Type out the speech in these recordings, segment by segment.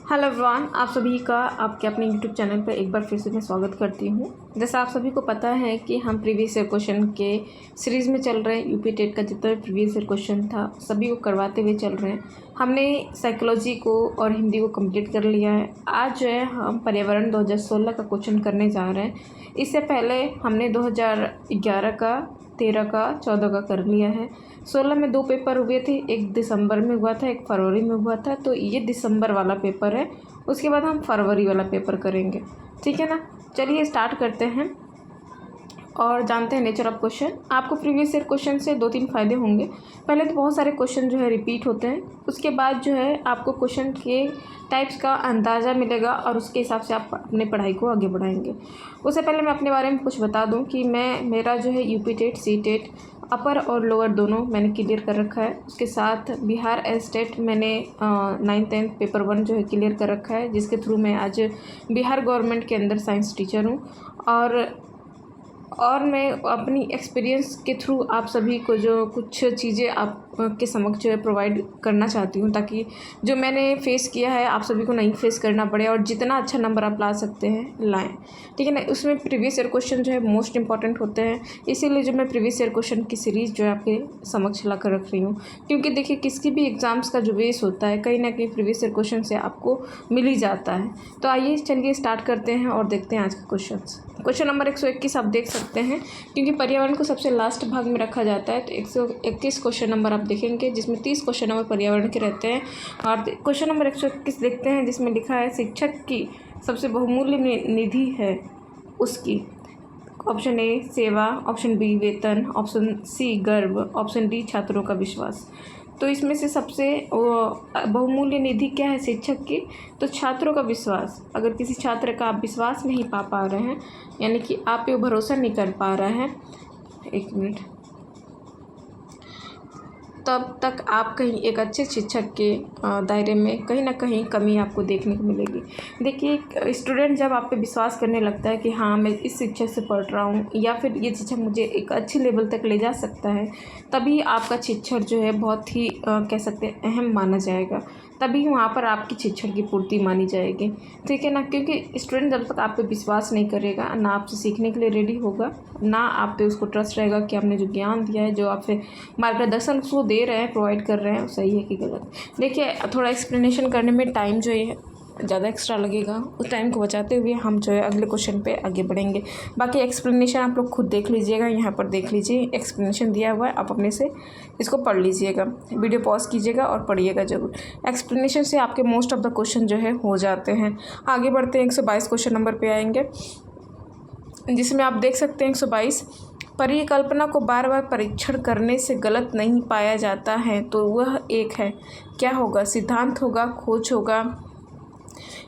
Hello everyone, आप सभी का आपके अपने यूट्यूब चैनल पर एक बार फिर से मैं स्वागत करती हूँ। जैसा आप सभी को पता है कि हम प्रीवियस ईयर क्वेश्चन के सीरीज़ में चल रहे हैं। यूपी टेट का जितना भी प्रीवियस ईयर क्वेश्चन था सभी को करवाते हुए चल रहे हैं। हमने साइकोलॉजी को और हिंदी को कंप्लीट कर लिया है। आज जो है हम पर्यावरण 2016 का क्वेश्चन करने जा रहे हैं। इससे पहले हमने 2011 का, 13 का, 14 का कर लिया है। 16 में 2 पेपर हुए थे, एक दिसंबर में हुआ था, एक फरवरी में हुआ था। तो ये दिसंबर वाला पेपर है, उसके बाद हम फरवरी वाला पेपर करेंगे। ठीक है ना। चलिए स्टार्ट करते हैं और जानते हैं नेचर ऑफ क्वेश्चन। आपको प्रीवियस ईयर क्वेश्चन से 2-3 फ़ायदे होंगे। पहले तो बहुत सारे क्वेश्चन जो है रिपीट होते हैं, उसके बाद जो है आपको क्वेश्चन के टाइप्स का अंदाज़ा मिलेगा और उसके हिसाब से आप अपने पढ़ाई को आगे बढ़ाएंगे। उससे पहले मैं अपने बारे में कुछ बता दूं कि मेरा जो है यूपी टेट, सी टेट अपर और लोअर दोनों मैंने क्लियर कर रखा है। उसके साथ बिहार स्टेट मैंने 9th-10th पेपर 1 जो है क्लियर कर रखा है, जिसके थ्रू मैं आज बिहार गवर्नमेंट के अंदर साइंस टीचर हूँ। और मैं अपनी एक्सपीरियंस के थ्रू आप सभी को जो कुछ चीज़ें आप के समक्ष जो है प्रोवाइड करना चाहती हूँ, ताकि जो मैंने फ़ेस किया है आप सभी को नहीं फेस करना पड़े और जितना अच्छा नंबर आप ला सकते हैं लाएं। ठीक है ना। उसमें प्रीवियस ईयर क्वेश्चन जो है मोस्ट इंपॉर्टेंट होते हैं, इसीलिए जो मैं प्रीवियस ईयर क्वेश्चन की सीरीज़ जो है आपके समक्ष ला कर रख रही हूँ। क्योंकि देखिए, किसी भी एग्ज़ाम्स का जो बेस होता है कहीं ना कहीं प्रीवियस ईयर क्वेश्चन से आपको मिल ही जाता है। तो आइए चलिए स्टार्ट करते हैं और देखते हैं आज का क्वेश्चन नंबर 121 आप देख सकते हैं, क्योंकि पर्यावरण को सबसे लास्ट भाग में रखा जाता है। तो 121 क्वेश्चन नंबर आप देखेंगे, जिसमें 30 क्वेश्चन नंबर पर्यावरण के रहते हैं। और क्वेश्चन नंबर 121 देखते हैं, जिसमें लिखा है शिक्षक की सबसे बहुमूल्य निधि है उसकी। ऑप्शन ए सेवा, ऑप्शन बी वेतन, ऑप्शन सी गर्व, ऑप्शन डी छात्रों का विश्वास। तो इसमें से सबसे बहुमूल्य निधि क्या है शिक्षक की? तो छात्रों का विश्वास। अगर किसी छात्र का आप विश्वास नहीं पा रहे हैं, यानी कि आप पे भरोसा नहीं कर पा रहे हैं, एक मिनट, तब तक आप कहीं एक अच्छे शिक्षक के दायरे में कहीं ना कहीं कमी आपको देखने को मिलेगी। देखिए, स्टूडेंट जब आप पे विश्वास करने लगता है कि हाँ मैं इस शिक्षक से पढ़ रहा हूँ या फिर ये शिक्षक मुझे एक अच्छे लेवल तक ले जा सकता है, तभी आपका शिक्षक जो है बहुत ही कह सकते हैं अहम माना जाएगा। तभी वहाँ पर आपकी शिक्षण की पूर्ति मानी जाएगी। ठीक है ना। क्योंकि स्टूडेंट जब तक आप पे विश्वास नहीं करेगा, ना आपसे सीखने के लिए रेडी होगा, ना आप पे उसको ट्रस्ट रहेगा कि आपने जो ज्ञान दिया है, जो आपसे मार्गदर्शन उसको दे रहे हैं, प्रोवाइड कर रहे हैं, सही है कि गलत। देखिए, थोड़ा एक्सप्लेनेशन करने में टाइम जो है ज़्यादा एक्स्ट्रा लगेगा, उस टाइम को बचाते हुए हम जो है अगले क्वेश्चन पे आगे बढ़ेंगे। बाकी एक्सप्लेनेशन आप लोग खुद देख लीजिएगा, यहाँ पर देख लीजिए, एक्सप्लेनेशन दिया हुआ है, आप अपने से इसको पढ़ लीजिएगा। वीडियो पॉज कीजिएगा और पढ़िएगा ज़रूर। एक्सप्लेनेशन से आपके मोस्ट ऑफ द क्वेश्चन जो है हो जाते हैं। आगे बढ़ते हैं, 122 क्वेश्चन नंबर पर आएंगे, जिसमें आप देख सकते हैं 122, परिकल्पना को बार बार परीक्षण करने से गलत नहीं पाया जाता है तो वह एक है। क्या होगा? सिद्धांत होगा, खोज होगा,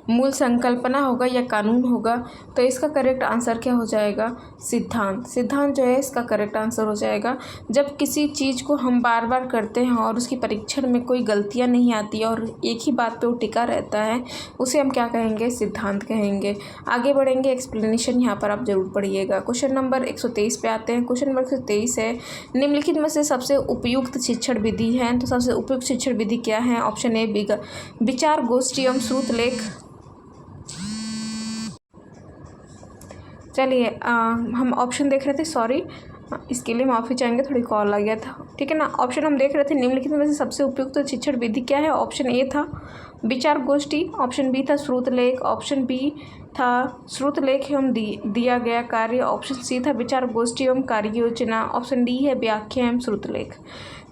मूल संकल्पना होगा या कानून होगा? तो इसका करेक्ट आंसर क्या हो जाएगा? सिद्धांत। सिद्धांत जो है इसका करेक्ट आंसर हो जाएगा। जब किसी चीज़ को हम बार बार करते हैं और उसकी परीक्षण में कोई गलतियां नहीं आती और एक ही बात पे वो टिका रहता है, उसे हम क्या कहेंगे? सिद्धांत कहेंगे। आगे बढ़ेंगे, एक्सप्लेनेशन यहाँ पर आप जरूर पढ़िएगा। क्वेश्चन नंबर 123 पे आते हैं। क्वेश्चन नंबर 123 है, निम्नलिखित में से सबसे उपयुक्त शिक्षण विधि है। तो सबसे उपयुक्त शिक्षण विधि क्या है? ऑप्शन ए विचार गोष्ठी एवं श्रुत लेख। चलिए, हम ऑप्शन देख रहे थे, सॉरी इसके लिए माफ़ी चाहेंगे, थोड़ी कॉल आ गया था। ठीक है ना। ऑप्शन हम देख रहे थे, निम्नलिखित में से सबसे उपयुक्त शिक्षण विधि क्या है? ऑप्शन ए था विचार गोष्ठी, ऑप्शन बी था श्रुत लेख, ऑप्शन बी था श्रुत लेख एवं दिया गया कार्य, ऑप्शन सी था विचार गोष्ठी एवं कार्य योजना, ऑप्शन डी है व्याख्या एवं श्रुत लेख।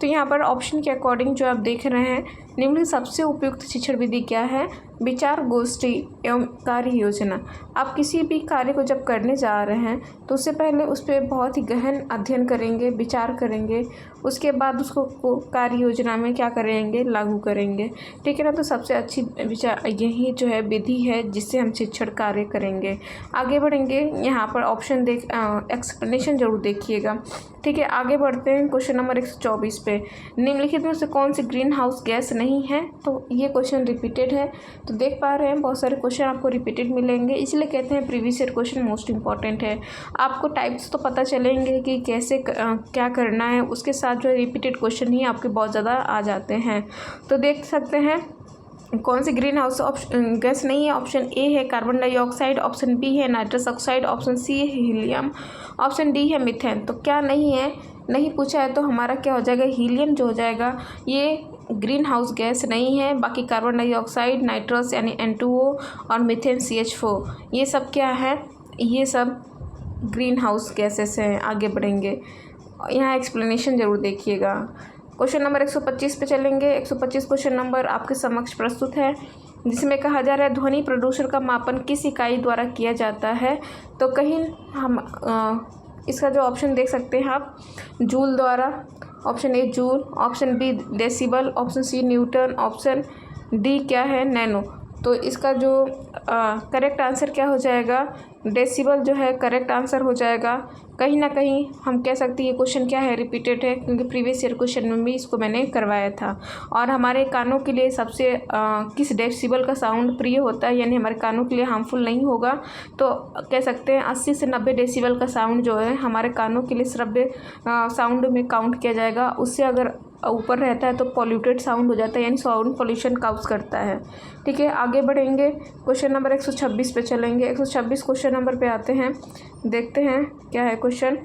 तो यहाँ पर ऑप्शन के अकॉर्डिंग जो आप देख रहे हैं, निम्नलिखित सबसे उपयुक्त शिक्षण विधि क्या है? विचार गोष्ठी एवं कार्य योजना। आप किसी भी कार्य को जब करने जा रहे हैं तो उससे पहले उस पर बहुत ही गहन अध्ययन करेंगे, विचार करेंगे, उसके बाद उसको कार्य योजना में क्या करेंगे? लागू करेंगे। ठीक है ना। तो सबसे अच्छी विचार यही जो है विधि है जिससे हम शिक्षण कार्य करेंगे। आगे बढ़ेंगे, यहाँ पर ऑप्शन एक्सप्लेनेशन जरूर देखिएगा। ठीक है। आगे बढ़ते हैं, क्वेश्चन नंबर 124 पे, निम्नलिखित में से कौन सी ग्रीन हाउस गैस नहीं है? तो ये क्वेश्चन रिपीटेड है। तो देख पा रहे हैं बहुत सारे क्वेश्चन आपको रिपीटेड मिलेंगे, इसलिए कहते हैं previous year question most important है। आपको टाइप्स तो पता चलेंगे कि कैसे क्या करना है, उसके साथ जो रिपीटेड क्वेश्चन ही आपके बहुत ज़्यादा आ जाते हैं। तो देख सकते हैं कौन सी ग्रीन हाउस गैस नहीं है? ऑप्शन ए है कार्बन डाइऑक्साइड, ऑप्शन बी है नाइट्रस ऑक्साइड, ऑप्शन सी है हीलियम, ऑप्शन डी है मीथेन। तो क्या नहीं है? नहीं पूछा है तो हमारा क्या हो जाएगा? हीलियम जो हो जाएगा ये ग्रीन हाउस गैस नहीं है। बाकी कार्बन डाइऑक्साइड, नाइट्रस यानी N2O और मीथेन CH4 ये सब क्या है? ये सब ग्रीन हाउस गैसेस हैं। आगे बढ़ेंगे, यहाँ एक्सप्लेनेशन ज़रूर देखिएगा। क्वेश्चन नंबर 125 पे चलेंगे। 125 क्वेश्चन नंबर आपके समक्ष प्रस्तुत है, जिसमें कहा जा रहा है ध्वनि प्रदूषण का मापन किस इकाई द्वारा किया जाता है? तो कहीं हम इसका जो ऑप्शन देख सकते हैं आप, जूल द्वारा, option A joule, option B decibel, option C newton, option D क्या है? नैनो। तो इसका जो करेक्ट आंसर क्या हो जाएगा? डेसिबल जो है करेक्ट आंसर हो जाएगा। कहीं ना कहीं हम कह सकते हैं ये क्वेश्चन क्या है? रिपीटेड है, क्योंकि प्रीवियस ईयर क्वेश्चन में भी इसको मैंने करवाया था। और हमारे कानों के लिए सबसे किस डेसिबल का साउंड प्रिय होता है, यानी हमारे कानों के लिए हार्मफुल नहीं होगा? तो कह सकते हैं 80 से 90 डेसिबल का साउंड जो है हमारे कानों के लिए श्रव्य साउंड में काउंट किया जाएगा। उससे अगर ऊपर रहता है तो पॉल्यूटेड साउंड हो जाता है, यानी साउंड पॉल्यूशन काउज करता है। ठीक है, आगे बढ़ेंगे। क्वेश्चन नंबर 126 पे चलेंगे। 126 क्वेश्चन नंबर पे आते हैं, देखते हैं क्या है क्वेश्चन।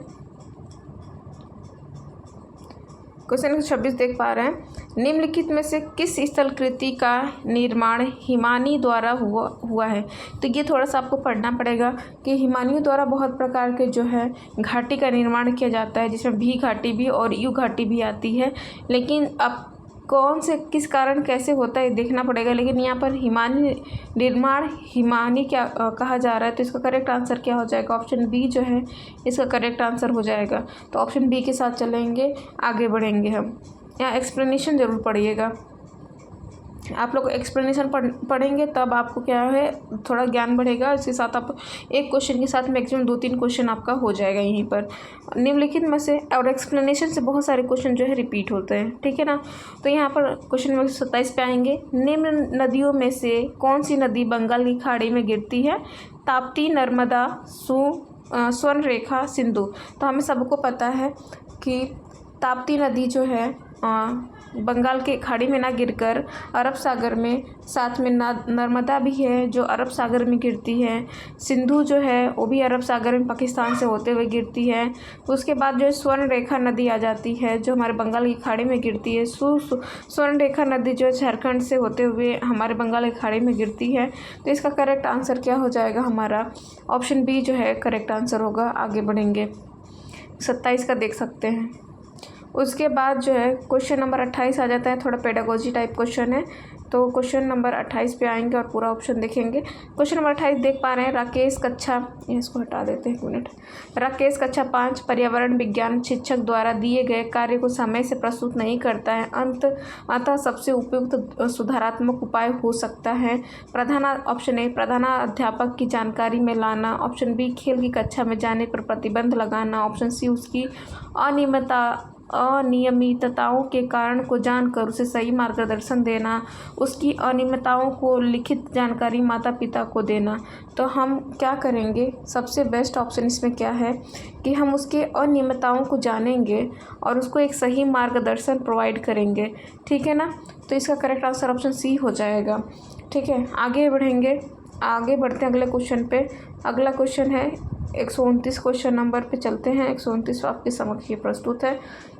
क्वेश्चन 126 देख पा रहे हैं, निम्नलिखित में से किस स्थलकृति का निर्माण हिमानी द्वारा हुआ है? तो ये थोड़ा सा आपको पढ़ना पड़ेगा कि हिमानियों द्वारा बहुत प्रकार के जो है घाटी का निर्माण किया जाता है, जिसमें भी घाटी भी और यू घाटी भी आती है। लेकिन अब कौन से किस कारण कैसे होता है देखना पड़ेगा। लेकिन यहाँ पर हिमानी निर्माण हिमानी क्या कहा जा रहा है, तो इसका करेक्ट आंसर क्या हो जाएगा? ऑप्शन बी जो है इसका करेक्ट आंसर हो जाएगा। तो ऑप्शन बी के साथ चलेंगे, आगे बढ़ेंगे हम। यहाँ एक्सप्लेनेशन ज़रूर पढ़िएगा। आप लोग एक्सप्लेनेशन पढ़ेंगे तब आपको क्या है थोड़ा ज्ञान बढ़ेगा। इसके साथ आप एक क्वेश्चन के साथ मैक्सिमम 2-3 क्वेश्चन आपका हो जाएगा यहीं पर निम्नलिखित में से। और एक्सप्लेनेशन से बहुत सारे क्वेश्चन जो है रिपीट होते हैं, ठीक है ना। तो यहाँ पर क्वेश्चन नंबर 27 पे आएंगे। निम्न नदियों में से कौन सी नदी बंगाल की खाड़ी में गिरती है? ताप्ती, नर्मदा, स्वर्णरेखा, सिंधु। तो हमें सबको पता है कि ताप्ती नदी जो है बंगाल के खाड़ी में ना गिरकर अरब सागर में, साथ में नर्मदा भी है जो अरब सागर में गिरती है, सिंधु जो है वो भी अरब सागर में पाकिस्तान से होते हुए गिरती है। उसके बाद जो है स्वर्ण रेखा नदी आ जाती है जो हमारे बंगाल की खाड़ी में गिरती है। स्वर्ण रेखा नदी जो है झारखंड से होते हुए हमारे बंगाल की खाड़ी में गिरती है। तो इसका करेक्ट आंसर क्या हो जाएगा? हमारा ऑप्शन बी जो है करेक्ट आंसर होगा। आगे बढ़ेंगे, 27 का देख सकते हैं। उसके बाद जो है क्वेश्चन नंबर 28 आ जाता है, थोड़ा पेडागोजी टाइप क्वेश्चन है। तो क्वेश्चन नंबर 28 पे आएंगे और पूरा ऑप्शन देखेंगे। क्वेश्चन नंबर 28 देख पा रहे हैं, राकेश कक्षा, इसको हटा देते हैं 1 मिनट। राकेश कक्षा 5 पर्यावरण विज्ञान शिक्षक द्वारा दिए गए कार्य को समय से प्रस्तुत नहीं करता है, अतः सबसे उपयुक्त सुधारात्मक उपाय हो सकता है। ऑप्शन ए प्रधानाध्यापक की जानकारी में लाना, ऑप्शन बी खेल की कक्षा में जाने पर प्रतिबंध लगाना, ऑप्शन सी उसकी अनियमितताओं के कारण को जानकर उसे सही मार्गदर्शन देना, उसकी अनियमितताओं को लिखित जानकारी माता पिता को देना। तो हम क्या करेंगे? सबसे बेस्ट ऑप्शन इसमें क्या है कि हम उसके अनियमितताओं को जानेंगे और उसको एक सही मार्गदर्शन प्रोवाइड करेंगे, ठीक है ना। तो इसका करेक्ट आंसर ऑप्शन सी हो जाएगा, ठीक है। आगे बढ़ेंगे, आगे बढ़ते हैं अगले क्वेश्चन पे। अगला क्वेश्चन है 129 क्वेश्चन नंबर पे चलते हैं। 129 आपके समक्ष ये प्रस्तुत है।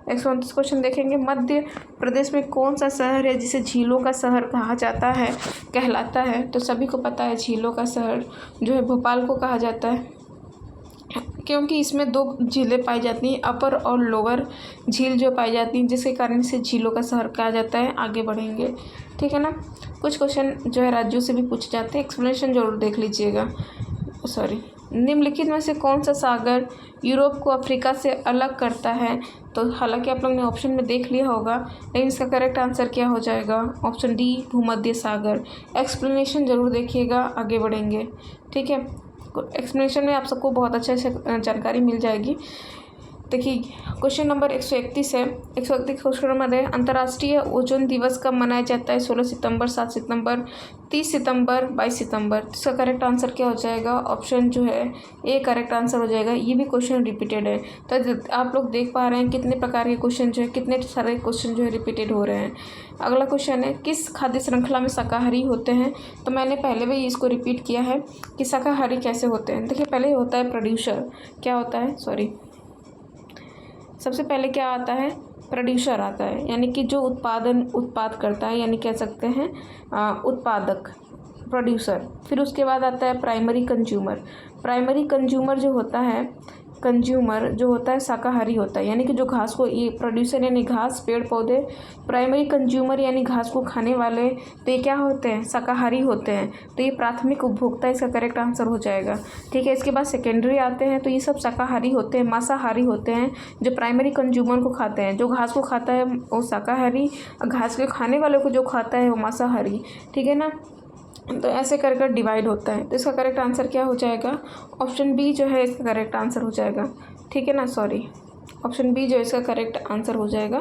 129 क्वेश्चन देखेंगे। मध्य प्रदेश में कौन सा शहर है जिसे झीलों का शहर कहा जाता है, कहलाता है? तो सभी को पता है झीलों का शहर जो है भोपाल को कहा जाता है, क्योंकि इसमें 2 झीलें पाई जाती हैं, अपर और लोअर झील जो पाई जाती हैं, जिसके कारण इसे झीलों का शहर कहा जाता है। आगे बढ़ेंगे, ठीक है ना। कुछ क्वेश्चन जो है राज्यों से भी पूछे जाते हैं, एक्सप्लेनेशन जरूर देख लीजिएगा। निम्नलिखित में से कौन सा सागर यूरोप को अफ्रीका से अलग करता है? तो हालांकि आप लोग ने ऑप्शन में देख लिया होगा, लेकिन इसका करेक्ट आंसर क्या हो जाएगा? ऑप्शन डी भूमध्य सागर। एक्सप्लेनेशन ज़रूर देखिएगा, आगे बढ़ेंगे, ठीक है। एक्सप्लेनेशन में आप सबको बहुत अच्छे से जानकारी मिल जाएगी। देखिए क्वेश्चन नंबर 131 है। 131 क्वेश्चन नंबर है, अंतर्राष्ट्रीय ओजोन दिवस कब मनाया जाता है? 16 सितंबर, 7 सितंबर, 30 सितंबर, 22 सितंबर। इसका करेक्ट आंसर क्या हो जाएगा? ऑप्शन जो है ए करेक्ट आंसर हो जाएगा। ये भी क्वेश्चन रिपीटेड है, तो आप लोग देख पा रहे हैं कितने प्रकार के क्वेश्चन जो है, कितने सारे क्वेश्चन जो है रिपीटेड हो रहे हैं। अगला क्वेश्चन है, किस खाद्य श्रृंखला में शाकाहारी होते हैं? तो मैंने पहले भी इसको रिपीट किया है कि शाकाहारी कैसे होते हैं। देखिए पहले होता है प्रोड्यूसर, क्या होता है, सबसे पहले क्या आता है? प्रोड्यूसर आता है, यानी कि जो उत्पाद करता है, यानी कह सकते हैं उत्पादक, प्रोड्यूसर। फिर उसके बाद आता है प्राइमरी कंज्यूमर जो होता है शाकाहारी होता है, यानी कि जो घास को, ये प्रोड्यूसर यानी घास, पेड़ पौधे। प्राइमरी कंज्यूमर यानी घास को खाने वाले, तो ये क्या होते हैं? शाकाहारी होते हैं। तो ये प्राथमिक उपभोक्ता इसका करेक्ट आंसर हो जाएगा। ठीक है, इसके बाद सेकेंडरी आते हैं, तो ये सब शाकाहारी होते हैं, मांसाहारी होते हैं। जो प्राइमरी कंज्यूमर को खाते हैं, जो घास को खाता है वो शाकाहारी, घास के खाने वाले को जो खाता है वो मांसाहारी। ठीक है ना, तो ऐसे कर कर डिवाइड होता है। तो इसका करेक्ट आंसर क्या हो जाएगा? ऑप्शन बी जो है इसका करेक्ट आंसर हो जाएगा। ठीक है ना, ऑप्शन बी जो इसका करेक्ट आंसर हो जाएगा।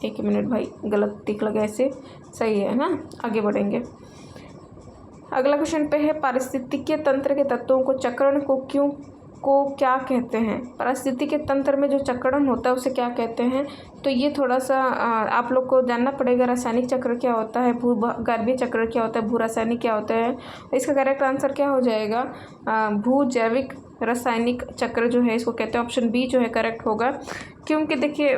एक मिनट भाई, गलत टिक लगा, ऐसे सही है ना। आगे बढ़ेंगे। अगला क्वेश्चन पे है, पारिस्थितिकीय तंत्र के तत्वों को चक्रण को क्या कहते हैं? पारिस्थितिकीय तंत्र में जो चक्रण होता है उसे क्या कहते हैं? तो ये थोड़ा सा आप लोग को जानना पड़ेगा। रासायनिक चक्र क्या होता है, भूगर्भीय चक्र क्या होता है, भू रासायनिक क्या होता है। इसका करेक्ट आंसर क्या हो जाएगा? भू जैविक रासायनिक चक्र जो है इसको कहते हैं। ऑप्शन बी जो है करेक्ट होगा, क्योंकि देखिए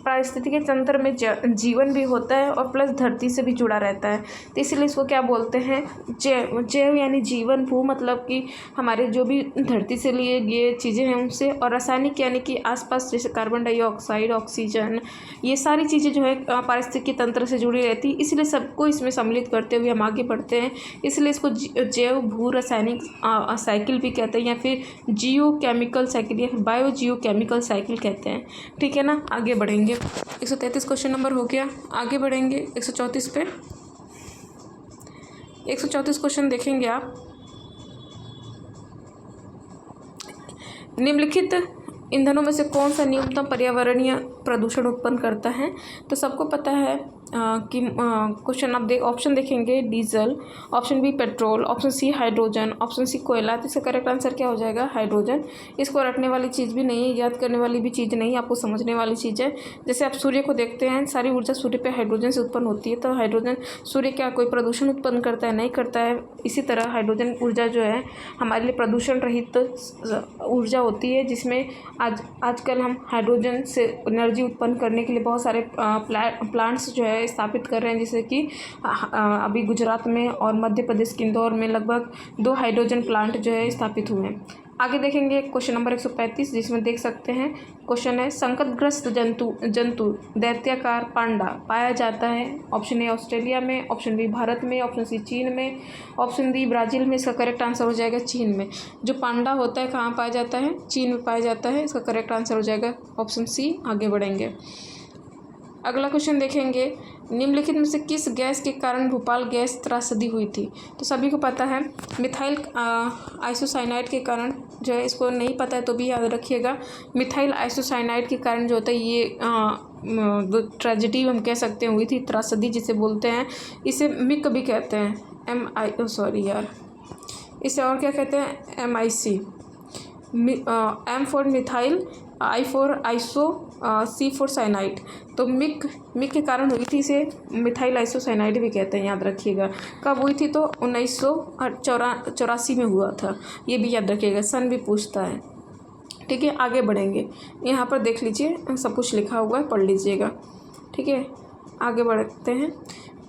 पारिस्थितिकीय तंत्र में जीवन भी होता है और प्लस धरती से भी जुड़ा रहता है, तो इसलिए इसको क्या बोलते हैं? जैव यानी जीवन, भू मतलब कि हमारे जो भी धरती से लिए ये चीज़ें हैं उनसे, और रासायनिक यानी कि आसपास जैसे कार्बन डाइऑक्साइड, ऑक्सीजन, ये सारी चीज़ें जो है पारिस्थितिकीय तंत्र से जुड़ी रहती है। इसलिए सबको इसमें सम्मिलित करते हुए हम आगे बढ़ते हैं। इसलिए इसको जैव भू रासायनिक साइकिल भी कहते हैं, या फिर जियो केमिकल साइकिल या फिर बायो जियो केमिकल साइकिल कहते हैं। ठीक है ना, आगे बढ़ेंगे। 133 क्वेश्चन नंबर हो गया। आगे बढ़ेंगे 134 पे। 134 क्वेश्चन देखेंगे आप। निम्नलिखित ईंधनों में से कौन सा न्यूनतम पर्यावरणीय प्रदूषण उत्पन्न करता है? तो सबको पता है कि क्वेश्चन आप ऑप्शन देखेंगे, diesel, option B petrol, option C hydrogen, option C कोयला। तो इसका करेक्ट आंसर क्या हो जाएगा? हाइड्रोजन। इसको रटने वाली चीज़ भी नहीं है, याद करने वाली भी चीज़ नहीं है, आपको समझने वाली चीज़ है। जैसे आप सूर्य को देखते हैं, सारी ऊर्जा सूर्य पे हाइड्रोजन से उत्पन्न होती है, तो हाइड्रोजन, सूर्य क्या कोई प्रदूषण उत्पन्न करता है? नहीं करता है। इसी तरह हाइड्रोजन ऊर्जा जो है हमारे लिए प्रदूषण रहित ऊर्जा होती है, जिसमें आजकल हम हाइड्रोजन से एनर्जी उत्पन्न करने के लिए बहुत सारे प्लांट्स जो है स्थापित कर रहे हैं, जैसे कि अभी गुजरात में और मध्य प्रदेश के इंदौर में लगभग 2 हाइड्रोजन प्लांट जो है स्थापित हुए हैं। आगे देखेंगे क्वेश्चन नंबर 135, जिसमें देख सकते हैं क्वेश्चन है, संकटग्रस्त जंतु दैत्याकार पांडा पाया जाता है। ऑप्शन ए ऑस्ट्रेलिया में, ऑप्शन बी भारत में, ऑप्शन सी चीन में, ऑप्शन डी ब्राज़ील में। इसका करेक्ट आंसर हो जाएगा चीन में। जो पांडा होता है कहाँ पाया जाता है? चीन में पाया जाता है। इसका करेक्ट आंसर हो जाएगा ऑप्शन सी। आगे बढ़ेंगे। अगला क्वेश्चन देखेंगे, निम्नलिखित में से किस गैस के कारण भोपाल गैस त्रासदी हुई थी? तो सभी को पता है मिथाइल आइसोसाइनाइड के कारण जो है, इसको नहीं पता है तो भी याद रखिएगा। मिथाइल आइसोसाइनाइड के कारण जो होता है ये ट्रेजेडी हम कह सकते हैं हुई थी, त्रासदी जिसे बोलते हैं। इसे मिक भी कहते हैं, इसे और क्या कहते हैं? MIC। M for methyl, I for iso, C for cyanide. तो मिक के कारण हुई थी, इसे मिथाइल आइसोसाइनाइड भी कहते हैं, याद रखिएगा। कब हुई थी? तो 1984 में हुआ था, ये भी याद रखिएगा, सन भी पूछता है। ठीक है, आगे बढ़ेंगे। यहाँ पर देख लीजिए, सब कुछ लिखा हुआ है, पढ़ लीजिएगा। ठीक है, आगे बढ़ते हैं।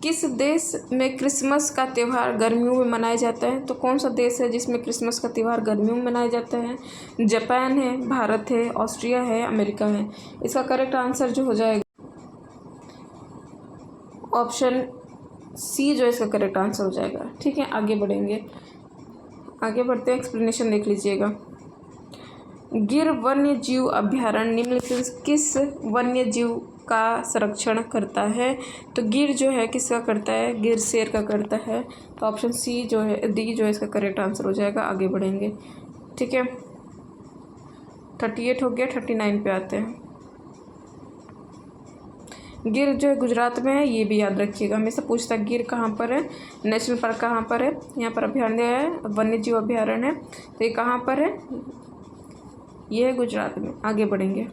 किस देश में क्रिसमस का त्यौहार गर्मियों में मनाया जाता है? तो कौन सा देश है जिसमें क्रिसमस का त्यौहार गर्मियों में मनाया जाता है? जापान है, भारत है, ऑस्ट्रिया है, अमेरिका है। इसका करेक्ट आंसर जो हो जाएगा ऑप्शन सी जो इसका करेक्ट आंसर हो जाएगा। ठीक है, आगे बढ़ेंगे। आगे बढ़ते हैं, एक्सप्लेनेशन देख लीजिएगा। गिर वन्य जीव अभ्यारण्य निम्नलिखित किस वन्य जीव का संरक्षण करता है? तो गिर जो है किसका करता है? गिर शेर का करता है। तो ऑप्शन सी जो है, डी जो है इसका करेक्ट आंसर हो जाएगा। आगे बढ़ेंगे। ठीक है, 38 हो गया। 39 पे आते हैं। गिर जो है गुजरात में है, ये भी याद रखिएगा, हमेशा पूछता है गिर कहाँ पर है, नेशनल पार्क कहाँ पर है, यहाँ पर अभयारण्य है, वन्य जीव अभयारण्य है, तो ये कहाँ पर है, ये है गुजरात में। आगे बढ़ेंगे।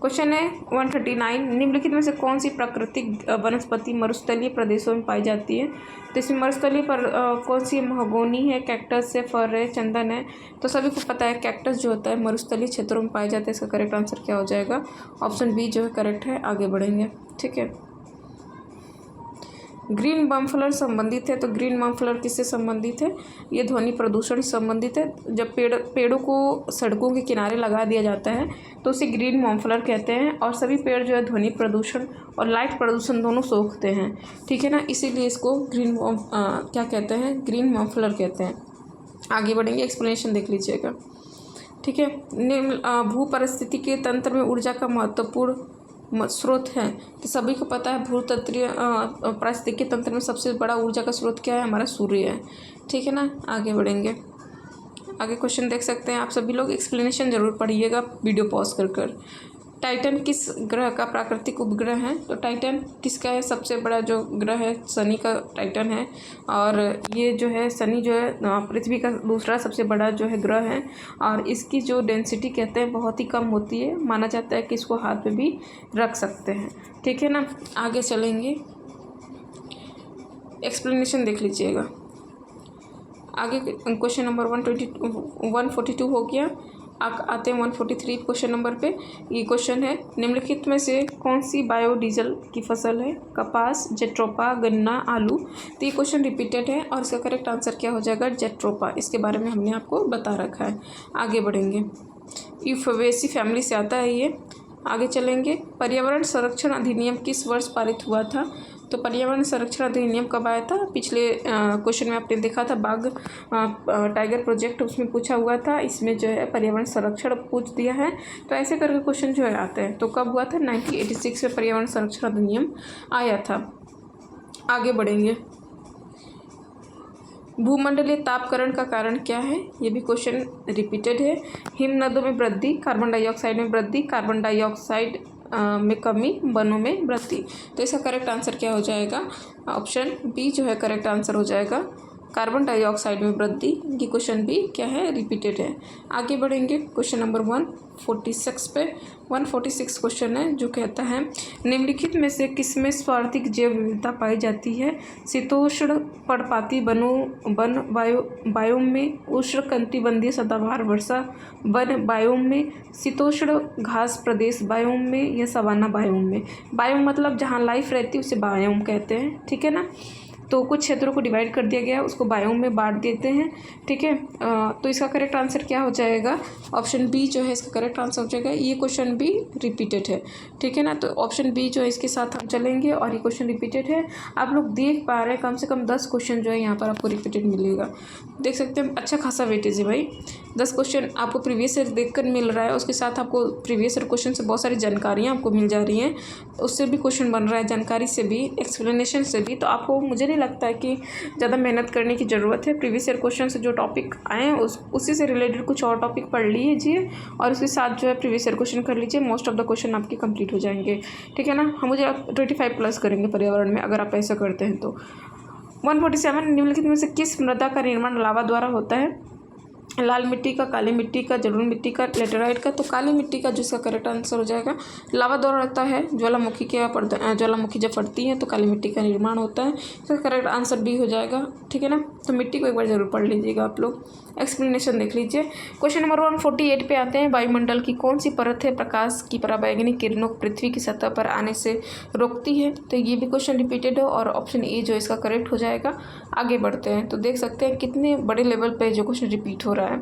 क्वेश्चन है 139, निम्नलिखित में से कौन सी प्राकृतिक वनस्पति मरुस्थलीय प्रदेशों में पाई जाती है। तो इसमें मरुस्थलीय पर कौन सी महोगनी है, कैक्टस है, फर है, चंदन है। तो सभी को पता है कैक्टस जो होता है मरुस्थलीय क्षेत्रों में पाया जाता है। इसका करेक्ट आंसर क्या हो जाएगा, ऑप्शन बी जो है करेक्ट है। आगे बढ़ेंगे। ठीक है, ग्रीन मफलर संबंधित है, तो ग्रीन मफलर किससे संबंधित है, ये ध्वनि प्रदूषण से संबंधित है। जब पेड़ों को सड़कों के किनारे लगा दिया जाता है तो उसे ग्रीन मफलर कहते हैं, और सभी पेड़ जो है ध्वनि प्रदूषण और लाइट प्रदूषण दोनों सोखते हैं। ठीक है ना, इसीलिए इसको क्या कहते हैं, ग्रीन मफलर कहते हैं। आगे बढ़ेंगे, एक्सप्लेनेशन देख लीजिएगा। ठीक है, भू परिस्थिति के तंत्र में ऊर्जा का महत्वपूर्ण स्रोत है। तो सभी को पता है भूतत्वीय पारिस्थितिकी तंत्र में सबसे बड़ा ऊर्जा का स्रोत क्या है, हमारा सूर्य है। ठीक है ना, आगे बढ़ेंगे। आगे क्वेश्चन देख सकते हैं आप सभी लोग, एक्सप्लेनेशन जरूर पढ़िएगा वीडियो पॉज कर। टाइटन किस ग्रह का प्राकृतिक उपग्रह है। तो टाइटन किसका है, सबसे बड़ा जो ग्रह है शनि का टाइटन है, और ये जो है शनि जो है पृथ्वी का दूसरा सबसे बड़ा जो है ग्रह है, और इसकी जो डेंसिटी कहते हैं बहुत ही कम होती है। माना जाता है कि इसको हाथ में भी रख सकते हैं। ठीक है ना, आगे चलेंगे, एक्सप्लेनेशन देख लीजिएगा। आगे क्वेश्चन नंबर 142 हो गया। आते हैं 143 क्वेश्चन नंबर पे। ये क्वेश्चन है, निम्नलिखित में से कौन सी बायोडीजल की फसल है, कपास, जेट्रोपा, गन्ना, आलू। तो ये क्वेश्चन रिपीटेड है और इसका करेक्ट आंसर क्या हो जाएगा, जेट्रोपा। इसके बारे में हमने आपको बता रखा है। आगे बढ़ेंगे, यूफेबेसी फैमिली से आता है ये। आगे चलेंगे, पर्यावरण संरक्षण अधिनियम किस वर्ष पारित हुआ था। तो पर्यावरण संरक्षण अधिनियम कब आया था, पिछले क्वेश्चन में आपने देखा था बाघ टाइगर प्रोजेक्ट, उसमें पूछा हुआ था। इसमें जो है पर्यावरण संरक्षण पूछ दिया है, तो ऐसे करके क्वेश्चन जो है आते हैं। तो कब हुआ था, 1986 में पर्यावरण संरक्षण अधिनियम आया था। आगे बढ़ेंगे, भूमंडलीय तापकरण का कारण क्या है, ये भी क्वेश्चन रिपीटेड है। हिमनदों में वृद्धि, कार्बन डाइऑक्साइड में वृद्धि, कार्बन डाइऑक्साइड में कमी, वनों में वृद्धि। तो इसका करेक्ट आंसर क्या हो जाएगा, ऑप्शन बी जो है करेक्ट आंसर हो जाएगा, कार्बन डाइऑक्साइड में वृद्धि। ये क्वेश्चन भी क्या है, रिपीटेड है। आगे बढ़ेंगे, क्वेश्चन नंबर 146 पे। 146 क्वेश्चन है जो कहता है, निम्नलिखित में से किसमें स्वार्थिक जैव विविधता पाई जाती है। शीतोष्ण पर्णपाती वन बायोम में, उष्ण कटिबंधीय सदाबहार वर्षा वन बायोम में, शीतोष्ण घास प्रदेश बायोम में, या सवाना बायोम में। बायोम मतलब जहाँ लाइफ रहती है उसे बायोम कहते हैं। ठीक है ना, तो कुछ क्षेत्रों को डिवाइड कर दिया गया है, उसको बायोम में बांट देते हैं। ठीक है, तो इसका करेक्ट आंसर क्या हो जाएगा, ऑप्शन बी जो है इसका करेक्ट आंसर हो जाएगा। ये क्वेश्चन भी रिपीटेड है। ठीक है ना, तो ऑप्शन बी जो है इसके साथ हम चलेंगे, और ये क्वेश्चन रिपीटेड है। आप लोग देख पा रहे हैं कम से कम 10 क्वेश्चन जो है यहाँ पर आपको रिपीटेड मिलेगा। देख सकते हैं, अच्छा खासा वेटेज है भाई। 10 क्वेश्चन आपको प्रीवियस ईयर देख कर मिल रहा है, उसके साथ आपको प्रीवियस ईयर क्वेश्चन से बहुत सारी जानकारियाँ आपको मिल जा रही हैं, उससे भी क्वेश्चन बन रहा है, जानकारी से भी, एक्सप्लेनेशन से भी। तो आपको, मुझे नहीं लगता है कि ज़्यादा मेहनत करने की ज़रूरत है। प्रीवियस ईयर क्वेश्चन से जो टॉपिक आए हैं उसी से रिलेटेड कुछ और टॉपिक पढ़ लीजिए, और उसके साथ जो है प्रीवियस ईयर क्वेश्चन कर लीजिए। मोस्ट ऑफ द क्वेश्चन आपके कंप्लीट हो जाएंगे। ठीक है ना, हम मुझे 25 प्लस करेंगे पर्यावरण में अगर आप ऐसा करते हैं तो। 147, निम्नलिखित में से किस मृदा का निर्माण लावा द्वारा होता है। लाल मिट्टी का, काली मिट्टी का, जलोढ़ मिट्टी का, लेटेराइट का। तो काली मिट्टी का जिसका करेक्ट आंसर हो जाएगा, लावा द्वारा होता है। ज्वालामुखी जब फटती है तो काली मिट्टी का निर्माण होता है। इसका करेक्ट आंसर बी हो जाएगा। ठीक है ना, तो मिट्टी को एक बार जरूर पढ़ लीजिएगा आप लोग। एक्सप्लेनेशन देख लीजिए। क्वेश्चन नंबर 148 पे आते हैं, वायुमंडल की कौन सी परत है प्रकाश की पराबैंगनी किरणों को पृथ्वी की सतह पर आने से रोकती है। तो ये भी क्वेश्चन रिपीटेड है, और ऑप्शन ए जो इसका करेक्ट हो जाएगा। आगे बढ़ते हैं, तो देख सकते हैं कितने बड़े लेवल पे जो क्वेश्चन रिपीट हो रहा है।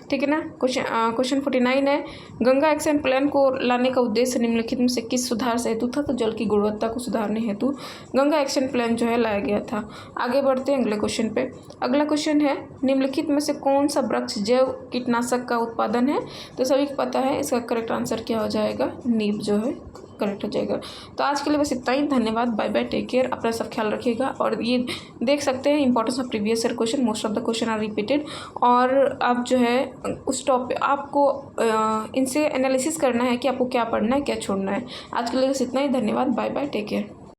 ठीक है ना, क्वेश्चन 49 है, गंगा एक्शन प्लान को लाने का उद्देश्य निम्नलिखित में से किस सुधार से हेतु था। तो जल की गुणवत्ता को सुधारने हेतु गंगा एक्शन प्लान जो है लाया गया था। आगे बढ़ते हैं अगले क्वेश्चन पे। अगला क्वेश्चन है, निम्नलिखित में से कौन सा वृक्ष जैव कीटनाशक का उत्पादन है। तो सभी को पता है, इसका करेक्ट आंसर क्या हो जाएगा, नीम जो है करेक्ट हो जाएगा। तो आज के लिए बस इतना ही। धन्यवाद, बाय बाय, टेक केयर, अपना सब ख्याल रखिएगा। और ये देख सकते हैं importance of previous year question, most of the question are repeated. और आप जो है उस टॉपिक आपको इनसे एनालिसिस करना है कि आपको क्या पढ़ना है, क्या छोड़ना है। आज के लिए बस इतना ही। धन्यवाद, बाय बाय, टेक केयर।